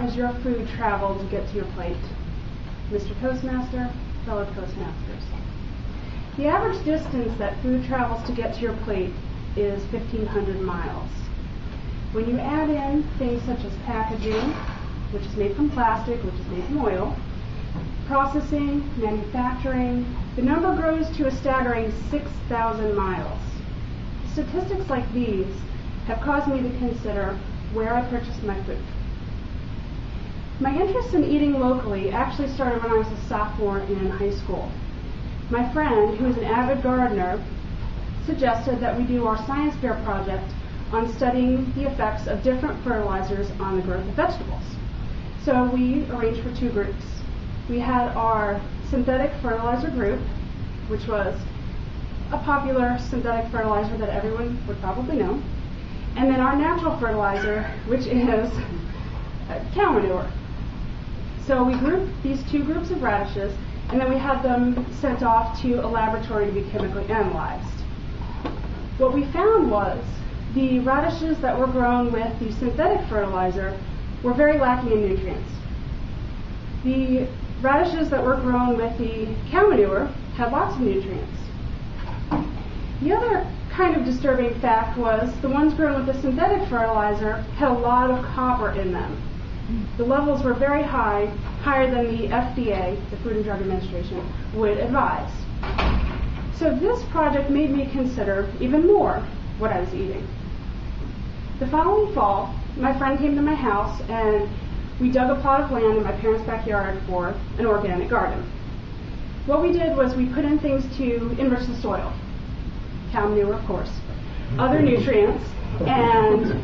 has your food traveled to get to your plate? Mr. Toastmaster, fellow Toastmasters. The average distance that food travels to get to your plate is 1,500 miles. When you add in things such as packaging, which is made from plastic, which is made from oil, processing, manufacturing, the number grows to a staggering 6,000 miles. Statistics like these have caused me to consider where I purchase my food. My interest in eating locally actually started when I was a sophomore in high school. My friend, who is an avid gardener, suggested that we do our science fair project on studying the effects of different fertilizers on the growth of vegetables. So we arranged for two groups. We had our synthetic fertilizer group, which was a popular synthetic fertilizer that everyone would probably know, and then our natural fertilizer, which is cow manure. So we grouped these two groups of radishes, and then we had them sent off to a laboratory to be chemically analyzed. What we found was the radishes that were grown with the synthetic fertilizer were very lacking in nutrients. The radishes that were grown with the cow manure had lots of nutrients. The other kind of disturbing fact was the ones grown with the synthetic fertilizer had a lot of copper in them. The levels were very high, higher than the FDA, the Food and Drug Administration, would advise. So this project made me consider even more what I was eating. The following fall, my friend came to my house and we dug a plot of land in my parents' backyard for an organic garden. What we did was we put in things to enrich the soil. Cow manure, of course, other nutrients, and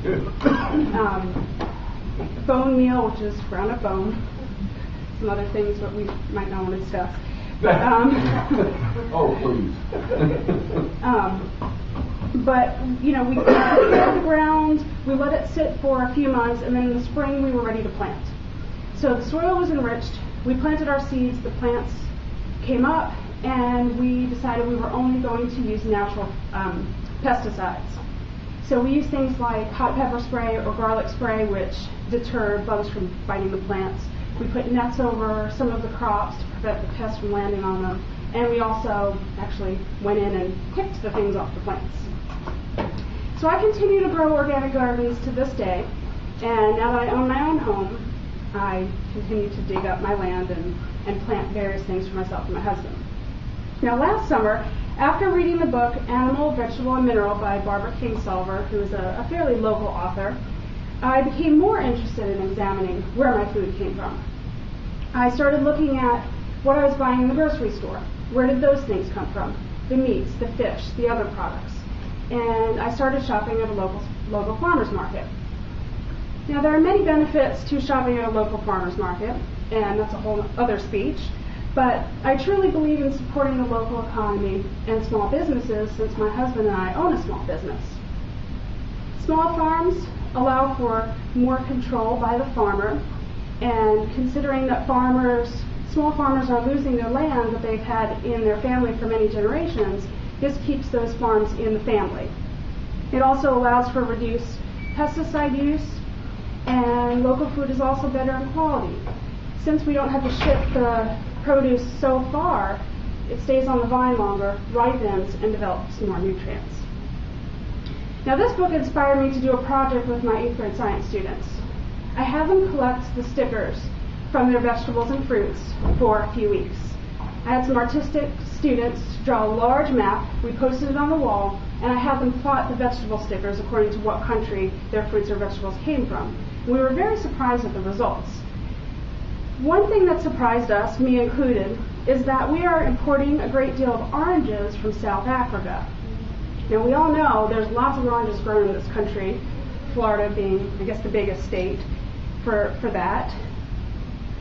bone meal, which is ground up bone, some other things that we might not want to discuss. But, oh, please. But, you know, we cleared the ground, we let it sit for a few months, and then in the spring we were ready to plant. So the soil was enriched, we planted our seeds, the plants came up, and we decided we were only going to use natural pesticides. So we used things like hot pepper spray or garlic spray, which deter bugs from biting the plants. We put nets over some of the crops to prevent the pests from landing on them. And we also actually went in and picked the things off the plants. So I continue to grow organic gardens to this day. And now that I own my own home, I continue to dig up my land and plant various things for myself and my husband. Now last summer, after reading the book Animal, Vegetable, and Mineral by Barbara Kingsolver, who is a fairly local author, I became more interested in examining where my food came from. I started looking at what I was buying in the grocery store. Where did those things come from? The meats, the fish, the other products. And I started shopping at a local farmer's market. Now there are many benefits to shopping at a local farmer's market, and that's a whole other speech. But I truly believe in supporting the local economy and small businesses, since my husband and I own a small business. Small farms allow for more control by the farmer, and considering that small farmers are losing their land that they've had in their family for many generations, this keeps those farms in the family. It also allows for reduced pesticide use, and local food is also better in quality. Since we don't have to ship the produce so far, it stays on the vine longer, ripens, and develops more nutrients. Now this book inspired me to do a project with my 8th grade science students. I had them collect the stickers from their vegetables and fruits for a few weeks. I had some artistic students draw a large map, we posted it on the wall, and I had them plot the vegetable stickers according to what country their fruits or vegetables came from. We were very surprised at the results. One thing that surprised us, me included, is that we are importing a great deal of oranges from South Africa. Now we all know there's lots of oranges grown in this country, Florida being, I guess, the biggest state for that.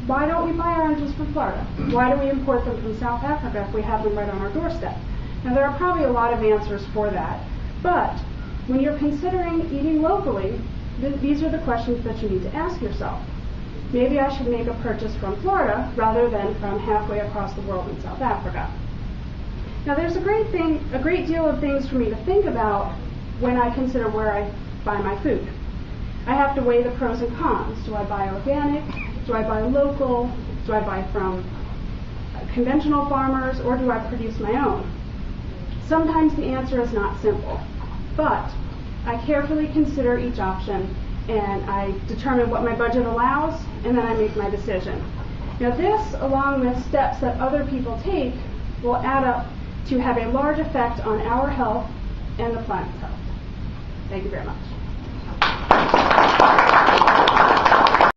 Why don't we buy oranges from Florida? Why do we import them from South Africa if we have them right on our doorstep? Now there are probably a lot of answers for that, but when you're considering eating locally, these are the questions that you need to ask yourself. Maybe I should make a purchase from Florida rather than from halfway across the world in South Africa. Now there's a great deal of things for me to think about when I consider where I buy my food. I have to weigh the pros and cons. Do I buy organic? Do I buy local? Do I buy from conventional farmers, or do I produce my own? Sometimes the answer is not simple, but I carefully consider each option and I determine what my budget allows, and then I make my decision. Now this, along with steps that other people take, will add up to have a large effect on our health and the planet's health. Thank you very much.